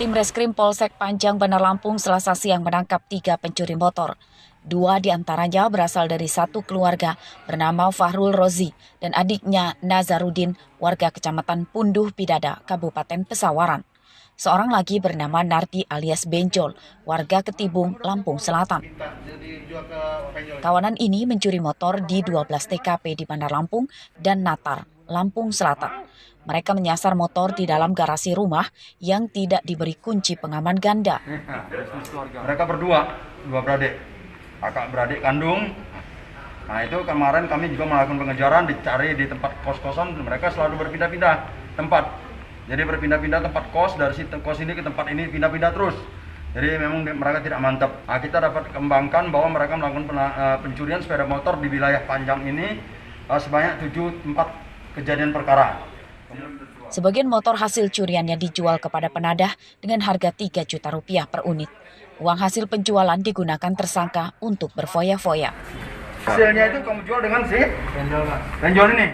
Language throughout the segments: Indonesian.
Tim Reskrim Polsek Panjang Bandar Lampung Selasa siang menangkap 3 pencuri motor. 2 diantaranya berasal dari satu keluarga bernama Fahrul Rozi dan adiknya Nazarudin, warga Kecamatan Punduh Pidada, Kabupaten Pesawaran. Seorang lagi bernama Nardi alias Benjol, warga Ketibung, Lampung Selatan. Kawanan ini mencuri motor di 12 TKP di Bandar Lampung dan Natar, Lampung Selatan. Mereka menyasar motor di dalam garasi rumah yang tidak diberi kunci pengaman ganda. Mereka berdua, 2 beradik, kakak beradik kandung. Nah itu kemarin kami juga melakukan pengejaran, dicari di tempat kos-kosan, mereka selalu berpindah-pindah tempat. Jadi berpindah-pindah tempat kos, dari kos ini ke tempat ini pindah-pindah terus. Jadi memang mereka tidak mantap. Nah, kita dapat kembangkan bahwa mereka melakukan pencurian sepeda motor di wilayah Panjang ini sebanyak 4 kejadian perkara. Sebagian motor hasil curiannya dijual kepada penadah dengan harga 3 juta rupiah per unit. Uang hasil penjualan digunakan tersangka untuk berfoya-foya. Hasilnya itu kamu jual dengan si Benjol ini.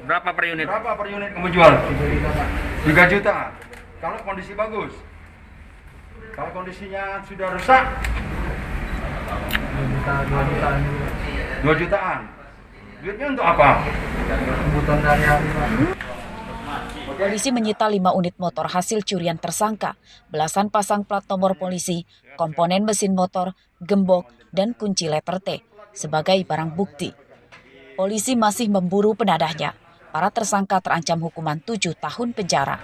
Berapa per unit? Berapa per unit kamu jual? 3 juta. Kalau kondisi bagus. Kalau kondisinya sudah rusak, 2 jutaan. Duitnya untuk apa? Kebutuhan sehari-hari. Polisi menyita 5 unit motor hasil curian tersangka, belasan pasang plat nomor polisi, komponen mesin motor, gembok, dan kunci letter T sebagai barang bukti. Polisi masih memburu penadahnya. Para tersangka terancam hukuman 7 tahun penjara.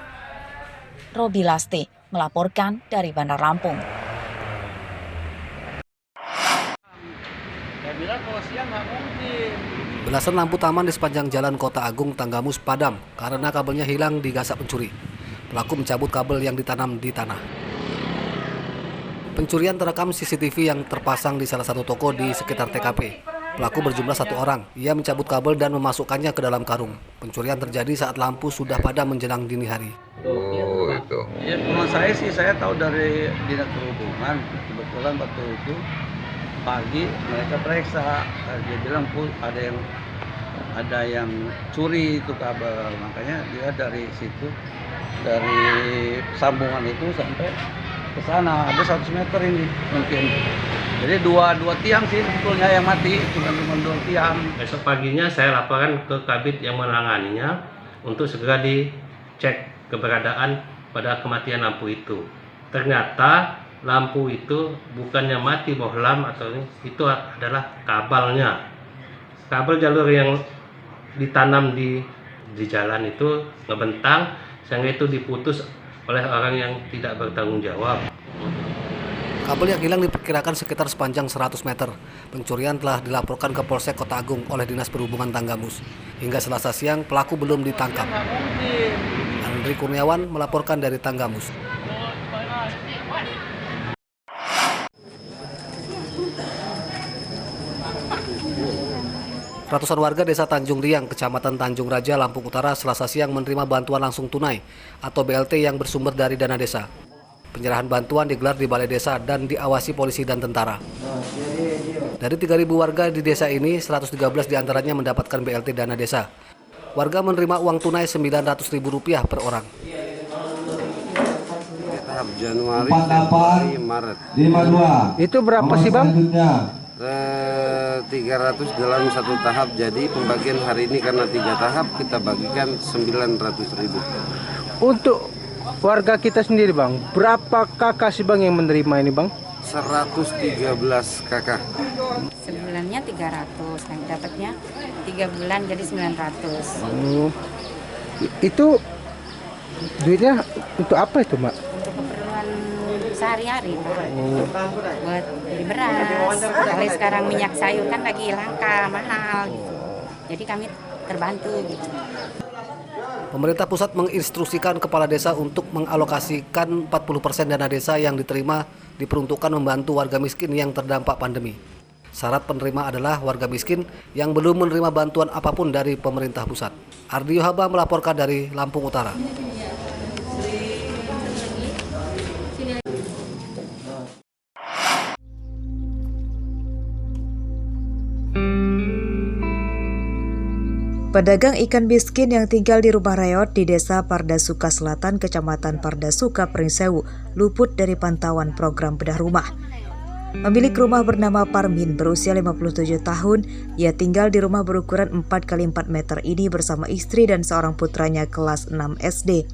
Robi Lasti melaporkan dari Bandar Lampung. Belasan lampu taman di sepanjang Jalan Kota Agung Tanggamus padam karena kabelnya hilang digasak pencuri. Pelaku mencabut kabel yang ditanam di tanah. Pencurian terekam CCTV yang terpasang di salah satu toko di sekitar TKP. Pelaku berjumlah 1 orang. Ia mencabut kabel dan memasukkannya ke dalam karung. Pencurian terjadi saat lampu sudah padam menjelang dini hari. Oh, itu. Ya, menurut saya sih, saya tahu dari Dinas Perhubungan. Kebetulan waktu itu pagi mereka periksa, dia bilang ada yang curi itu kabel, makanya dia dari situ, dari sambungan itu sampai ke sana ada 100 meter ini mungkin. Jadi dua tiang sih sebetulnya yang mati, cuma 2 tiang. Besok paginya saya laporkan ke Kabid yang menanganinya untuk segera dicek keberadaan pada kematian lampu itu. Ternyata lampu itu bukannya mati bohlam atau itu adalah kabelnya. Kabel jalur yang ditanam di jalan itu ngebentang sehingga itu diputus oleh orang yang tidak bertanggung jawab. Kabel yang hilang diperkirakan sekitar sepanjang 100 meter. Pencurian telah dilaporkan ke Polsek Kota Agung oleh Dinas Perhubungan Tanggamus. Hingga Selasa siang pelaku belum ditangkap. Andri Kurniawan melaporkan dari Tanggamus. Ratusan warga Desa Tanjung Riang, Kecamatan Tanjung Raja, Lampung Utara, Selasa siang menerima bantuan langsung tunai atau BLT yang bersumber dari dana desa. Penyerahan bantuan digelar di Balai Desa dan diawasi polisi dan tentara. Dari 3.000 warga di desa ini, 113 diantaranya mendapatkan BLT dana desa. Warga menerima uang tunai Rp900.000 per orang. Tahap Januari, Februari, Maret. 52. Itu berapa sih Bang? 300 dalam 1 tahap, jadi pembagian hari ini karena 3 tahap kita bagikan 900.000. Untuk warga kita sendiri Bang, berapa kakak sih Bang yang menerima ini Bang? 113 kakak. Sebulannya 300, yang dapatnya 3 bulan jadi 900. Itu duitnya untuk apa itu Mbak? Untuk keperluan sehari-hari, buat beli beras. Kalau sekarang minyak sayur kan lagi langka, mahal gitu. Jadi kami terbantu gitu. Pemerintah pusat menginstruksikan kepala desa untuk mengalokasikan 40% dana desa yang diterima diperuntukkan membantu warga miskin yang terdampak pandemi. Syarat penerima adalah warga miskin yang belum menerima bantuan apapun dari pemerintah pusat. Ardi Yohaba melaporkan dari Lampung Utara. Pedagang ikan miskin yang tinggal di rumah reot di Desa Pardasuka Selatan, Kecamatan Pardasuka, Pringsewu, luput dari pantauan program bedah rumah. Pemilik rumah bernama Parmin berusia 57 tahun. Ia tinggal di rumah berukuran 4x4 meter ini bersama istri dan seorang putranya kelas 6 SD.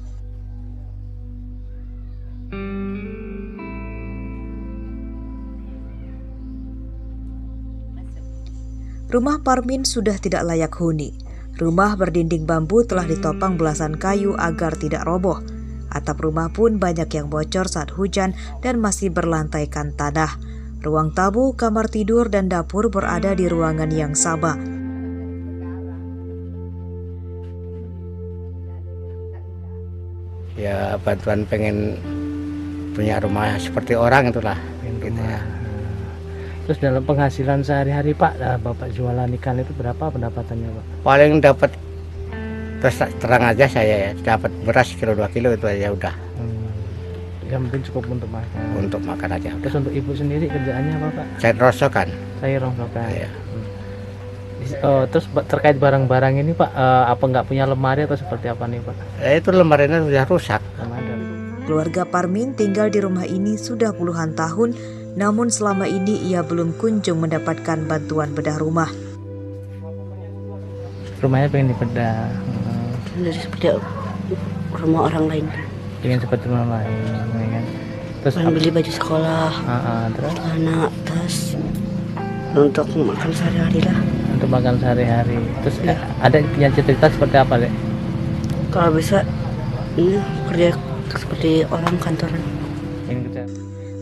Rumah Parmin sudah tidak layak huni. Rumah berdinding bambu telah ditopang belasan kayu agar tidak roboh. Atap rumah pun banyak yang bocor saat hujan dan masih berlantaikan tanah. Ruang tamu, kamar tidur, dan dapur berada di ruangan yang sama. Ya bantuan pengen punya rumah seperti orang itulah. Gitu ya. Terus dalam penghasilan sehari-hari Pak, Bapak jualan ikan itu berapa pendapatannya Pak? Paling dapat, terang aja saya ya, dapat beras kilo 2 kilo itu aja udah. Yang penting cukup untuk makan. Untuk makan aja. Terus untuk ibu sendiri kerjaannya apa Pak? Saya rongsokan. Saya rongsokan. Ya. Terus terkait barang-barang ini Pak, apa nggak punya lemari atau seperti apa nih Pak? Itu lemarinya sudah rusak. Keluarga Parmin tinggal di rumah ini sudah puluhan tahun, namun selama ini ia belum kunjung mendapatkan bantuan bedah rumah. Rumahnya pengen dibedah. Dari seperti rumah orang lain. Pengen seperti rumah lain, kan? Terus beli baju sekolah, terus anak, tas untuk makan sehari-hari lah. Untuk makan sehari-hari. Terus ada punya cerita seperti apa dek? Kalau bisa ini kerja seperti orang kantoran.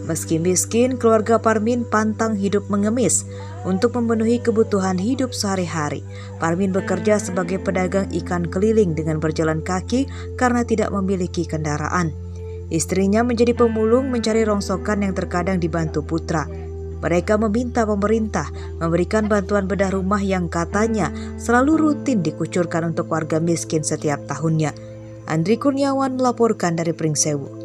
Meski miskin, keluarga Parmin pantang hidup mengemis. Untuk memenuhi kebutuhan hidup sehari-hari, Parmin bekerja sebagai pedagang ikan keliling dengan berjalan kaki karena tidak memiliki kendaraan. Istrinya menjadi pemulung mencari rongsokan yang terkadang dibantu putra. Mereka meminta pemerintah memberikan bantuan bedah rumah yang katanya selalu rutin dikucurkan untuk warga miskin setiap tahunnya. Andri Kurniawan melaporkan dari Pringsewu.